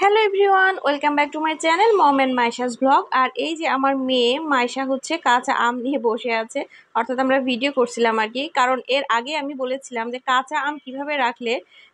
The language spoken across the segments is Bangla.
Hello everyone, welcome back to my channel mom and Maisha's blog. আর এই যে আমার মেয়ে মাইশা হচ্ছে কাঁচা আম নিয়ে বসে আছে, অর্থাৎ আমরা ভিডিও করছিলাম আর কি। কারণ এর আগে আমি বলেছিলাম যে কাঁচা আম কিভাবে রাখলে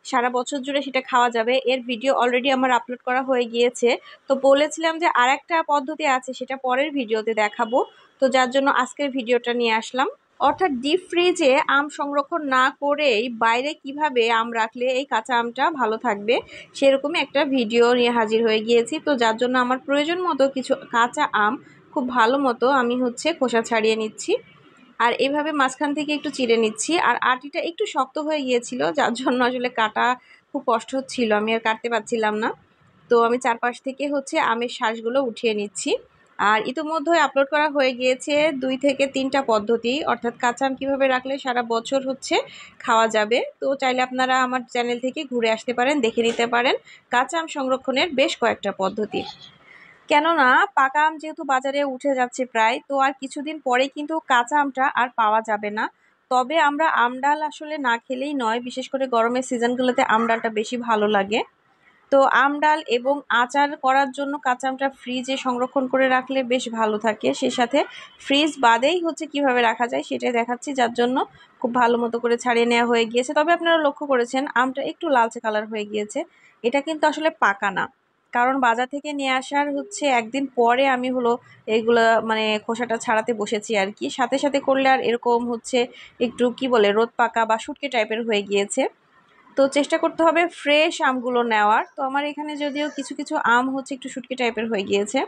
সারা বছর জুড়ে সেটা খাওয়া যাবে, এর ভিডিও অলরেডি আমার আপলোড করা হয়ে গিয়েছে। তো বলেছিলাম যে আরেকটা পদ্ধতি আছে, সেটা পরের ভিডিওতে দেখাবো। তো যার জন্য আজকের ভিডিওটা নিয়ে আসলাম, অর্থাৎ ডিপ ফ্রিজে আম সংরক্ষণ না করেই বাইরে কিভাবে আম রাখলে এই কাঁচা আমটা ভালো থাকবে সেরকমই একটা ভিডিও নিয়ে হাজির হয়ে গিয়েছি। তো যার জন্য আমার প্রয়োজন মতো কিছু কাঁচা আম খুব ভালো মতো আমি খোসা ছাড়িয়ে নিচ্ছি, আর এইভাবে মাঝখান থেকে একটু চিড়ে নিচ্ছি। আর আটিটা একটু শক্ত হয়ে গিয়েছিল, যার জন্য আসলে কাটা খুব কষ্ট হচ্ছিল, আমি আর কাটতে পারছিলাম না। তো আমি চারপাশ থেকে আমের শাঁসগুলো উঠিয়ে নিচ্ছি। আর ইতিমধ্যে আপলোড করা হয়ে গিয়েছে 2 থেকে 3টা পদ্ধতি, অর্থাৎ কাঁচা আম কীভাবে রাখলে সারা বছর খাওয়া যাবে। তো চাইলে আপনারা আমার চ্যানেল থেকে ঘুরে আসতে পারেন, দেখে নিতে পারেন কাঁচা আম সংরক্ষণের বেশ কয়েকটা পদ্ধতি। কেননা পাকা আম যেহেতু বাজারে উঠে যাচ্ছে প্রায়, তো আর কিছুদিন পরে কিন্তু কাঁচা আমটা আর পাওয়া যাবে না। তবে আমরা আমডাল আসলে না খেলেই নয়, বিশেষ করে গরমের সিজনগুলোতে আমডালটা বেশি ভালো লাগে। তো আমডাল এবং আচার করার জন্য কাঁচা আমটা ফ্রিজে সংরক্ষণ করে রাখলে বেশ ভালো থাকে। সেই সাথে ফ্রিজ বাদেই কিভাবে রাখা যায় সেটাই দেখাচ্ছি, যার জন্য খুব ভালো মতো করে ছাড়িয়ে নেওয়া হয়ে গিয়েছে। তবে আপনারা লক্ষ্য করেছেন আমটা একটু লালচে কালার হয়ে গিয়েছে, এটা কিন্তু আসলে পাকা না। কারণ বাজার থেকে নিয়ে আসার একদিন পরে আমি এইগুলা খোসাটা ছাড়াতে বসেছি আর কি। সাথে সাথে করলে আর এরকম একটু কি বলে রোদ পাকা বা শুটকি টাইপের হয়ে গিয়েছে। তো চেষ্টা করতে হবে ফ্রেশ আমগুলো নেওয়ার। তো আমার এখানে যদিও কিছু কিছু আম একটু শুটকি টাইপের হয়ে গিয়েছে,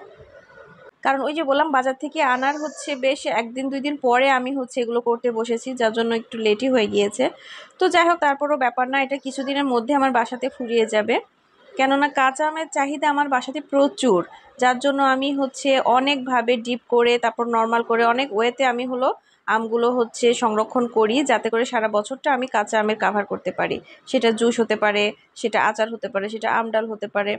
কারণ ওই যে বললাম বাজার থেকে আনার বেশ 1-2 দিন পরে আমি এগুলো করতে বসেছি, যার জন্য একটু লেটই হয়ে গিয়েছে। তো যাই হোক, তারপরও ব্যাপার না, এটা কিছুদিনের মধ্যে আমার বাসাতে ফুরিয়ে যাবে। কেননা কাঁচা আমের চাহিদা আমার বাসাতে প্রচুর, যার জন্য আমি অনেকভাবে ডিপ করে তারপর নর্মাল করে অনেক ওয়েতে আমি আমগুলো সংরক্ষণ করি, যাতে করে সারা বছরটা আমি কাঁচা আমের কাভার করতে পারি। সেটা জুস হতে পারে, সেটা আচার হতে পারে, সেটা আমডাল হতে পারে।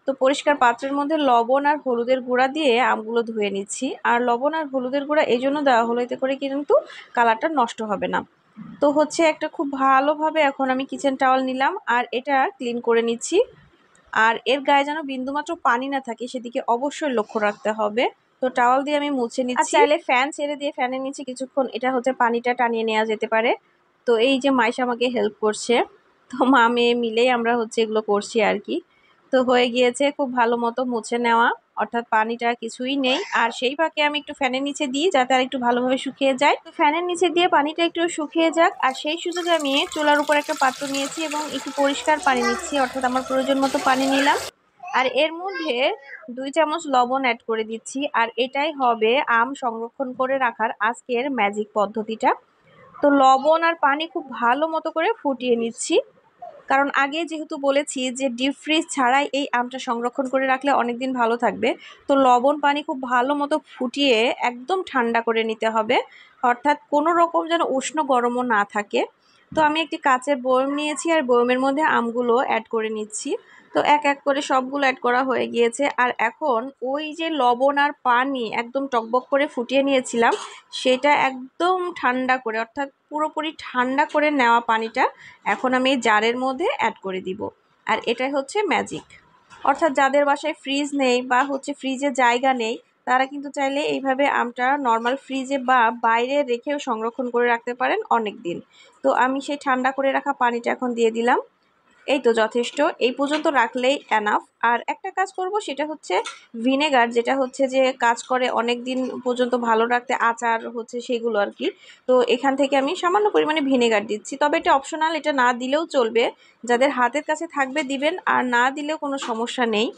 তো পরিষ্কার পাত্রের মধ্যে লবণ আর হলুদের গুঁড়া দিয়ে আমগুলো ধুয়ে নিচ্ছি। আর লবণ আর হলুদের গুঁড়া এই জন্য দেওয়া হলো, এতে করে কিন্তু কালারটা নষ্ট হবে না। তো একটা খুব ভালোভাবে এখন আমি কিচেন টাওয়াল নিলাম আর এটা ক্লিন করে নিচ্ছি। আর এর গায়ে যেন বিন্দুমাত্র পানি না থাকে সেদিকে অবশ্যই লক্ষ্য রাখতে হবে। তো টাওয়াল দিয়ে আমি মুছে নিচ্ছি। আর চাইলে ফ্যান ছেড়ে দিয়ে ফ্যানের নিচে কিছুক্ষণ এটা পানিটা টানিয়ে নেওয়া যেতে পারে। তো এই যে মাইশা আমাকে হেল্প করছে, তো মা মেয়ে মিলেই আমরা এগুলো করছি আর কি। তো হয়ে গিয়েছে খুব ভালো মতো মুছে নেওয়া, অর্থাৎ পানিটা কিছুই নেই। আর সেই ফাঁকে আমি একটু ফ্যানের নিচে দিই যাতে আর একটু ভালোভাবে শুকিয়ে যায়। তো ফ্যানের নিচে দিয়ে পানিটা একটু শুকিয়ে যাক, আর সেই সুযোগে আমি চুলার উপর একটা পাত্র নিয়েছি এবং একটু পরিষ্কার পানি নিচ্ছি, অর্থাৎ আমার প্রয়োজন মতো পানি নিলাম। আর এর মধ্যে 2 চামচ লবণ অ্যাড করে দিচ্ছি। আর এটাই হবে আম সংরক্ষণ করে রাখার আজকের ম্যাজিক পদ্ধতিটা। তো লবণ আর পানি খুব ভালো মতো করে ফুটিয়ে নিচ্ছি, কারণ আগে যেহেতু বলেছি যে ডিপ ফ্রিজ ছাড়াই এই আমটা সংরক্ষণ করে রাখলে অনেক দিন ভালো থাকবে। তো লবণ পানি খুব ভালো মতো ফুটিয়ে একদম ঠান্ডা করে নিতে হবে, অর্থাৎ কোনো রকম যেন উষ্ণ গরমও না থাকে। তো আমি একটি কাচের বয়ম নিয়েছি আর বয়মের মধ্যে আমগুলো অ্যাড করে নিচ্ছি। তো এক এক করে সবগুলো অ্যাড করা হয়ে গিয়েছে। আর এখন ওই যে লবণ আর পানি একদম টকবক করে ফুটিয়ে নিয়েছিলাম, সেটা একদম ঠান্ডা করে, অর্থাৎ পুরোপুরি ঠান্ডা করে নেওয়া পানিটা এখন আমি এই জারের মধ্যে অ্যাড করে দিব। আর এটাই ম্যাজিক। অর্থাৎ যাদের বাসায় ফ্রিজ নেই বা ফ্রিজে জায়গা নেই, তারা কিন্তু চাইলে এইভাবে আমটা নর্মাল ফ্রিজে বা বাইরে রেখেও সংরক্ষণ করে রাখতে পারেন অনেক দিন। তো আমি সেই ঠান্ডা করে রাখা পানিটা এখন দিয়ে দিলাম। এই তো যথেষ্ট, এই পর্যন্ত রাখলেই এনাফ। আর একটা কাজ করব, সেটা ভিনেগার, যেটা যে কাজ করে অনেক দিন পর্যন্ত ভালো রাখতে, আচার সেগুলো আর কি। তো এখান থেকে আমি সামান্য পরিমাণে ভিনেগার দিচ্ছি, তবে এটা অপশনাল, এটা না দিলেও চলবে। যাদের হাতের কাছে থাকবে দিবেন, আর না দিলেও কোনো সমস্যা নেই।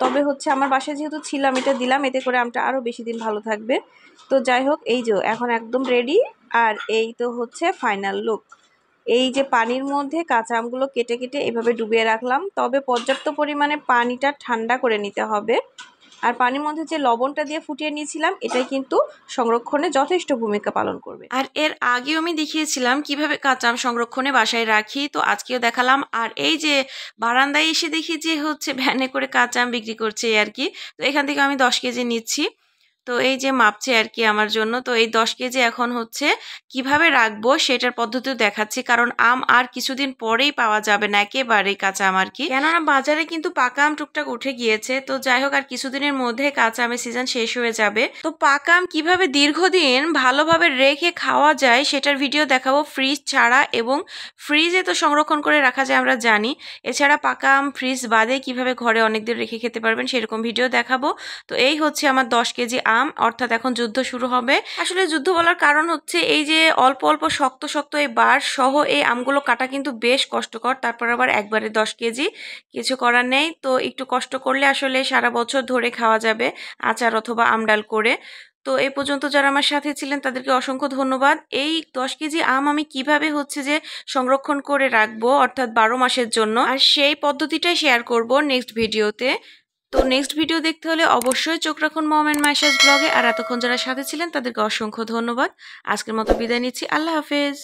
তবে আমার বাসায় যেহেতু ছিল আমি এটা দিলাম, এতে করে আমটা আরও বেশি দিন ভালো থাকবে। তো যাই হোক, এই যে এখন একদম রেডি। আর এই তো ফাইনাল লুক। এই যে পানির মধ্যে কাঁচা আমগুলো কেটে কেটে এভাবে ডুবিয়ে রাখলাম, তবে পর্যাপ্ত পরিমাণে পানিটা ঠান্ডা করে নিতে হবে। আর পানির মধ্যে যে লবণটা দিয়ে ফুটিয়ে নিয়েছিলাম, এটাই কিন্তু সংরক্ষণে যথেষ্ট ভূমিকা পালন করবে। আর এর আগেও আমি দেখিয়েছিলাম কিভাবে কাঁচা আম সংরক্ষণে বাসায় রাখি, তো আজকেও দেখালাম। আর এই যে বারান্দায় এসে দেখি যে ভ্যানে করে কাঁচা আম বিক্রি করছে আর কি। তো এখান থেকে আমি 10 কেজি নিচ্ছি। তো এই যে মাপছে আর কি আমার জন্য। তো এই 10 কেজি এখন হচ্ছে কিভাবে রাখবো সেটার পদ্ধতিও দেখাচ্ছি, কারণ আম আর কিছুদিন পরেই পাওয়া যাবে না, একেবারেই কাঁচা আম আর কি। কেননা বাজারে কিন্তু পাকা আম টুকটাক উঠে গিয়েছে। তো যাই হোক, আর কিছুদিনের মধ্যে কাঁচা আমের সিজন শেষ হয়ে যাবে। তো পাকা আম কিভাবে দীর্ঘদিন ভালোভাবে রেখে খাওয়া যায় সেটার ভিডিও দেখাবো, ফ্রিজ ছাড়া। এবং ফ্রিজে তো সংরক্ষণ করে রাখা যায় আমরা জানি, এছাড়া পাকা আম ফ্রিজ বাদে কিভাবে ঘরে অনেকদিন রেখে খেতে পারবেন সেরকম ভিডিও দেখাবো। তো এই হচ্ছে আমার 10 কেজি আম, অর্থাৎ এখন যুদ্ধ শুরু হবে। আসলে যুদ্ধ বলার কারণ হচ্ছে এই যে অল্প অল্প শক্ত শক্ত এই বার সহ এই আমগুলো কাটা কিন্তু বেশ কষ্টকর। তারপর আবার একবারে 10 কেজি, কিছু করার নেই। তো একটু কষ্ট করলে আসলে সারা বছর ধরে খাওয়া যাবে আচার অথবা আমডাল করে। তো এই পর্যন্ত যারা আমার সাথে ছিলেন তাদেরকে অসংখ্য ধন্যবাদ। এই 10 কেজি আম আমি কিভাবে হচ্ছে যে সংরক্ষণ করে রাখবো, অর্থাৎ 12 মাসের জন্য, আর সেই পদ্ধতিটাই শেয়ার করব নেক্সট ভিডিওতে। তো নেক্সট ভিডিও দেখতে হলে অবশ্যই চোখ রাখুন মম এন্ড মাইশাস ব্লগে। আর এতক্ষণ যারা সাথে ছিলেন তাদেরকে অসংখ্য ধন্যবাদ। আজকের মতো বিদায় নিচ্ছি। আল্লাহ হাফেজ।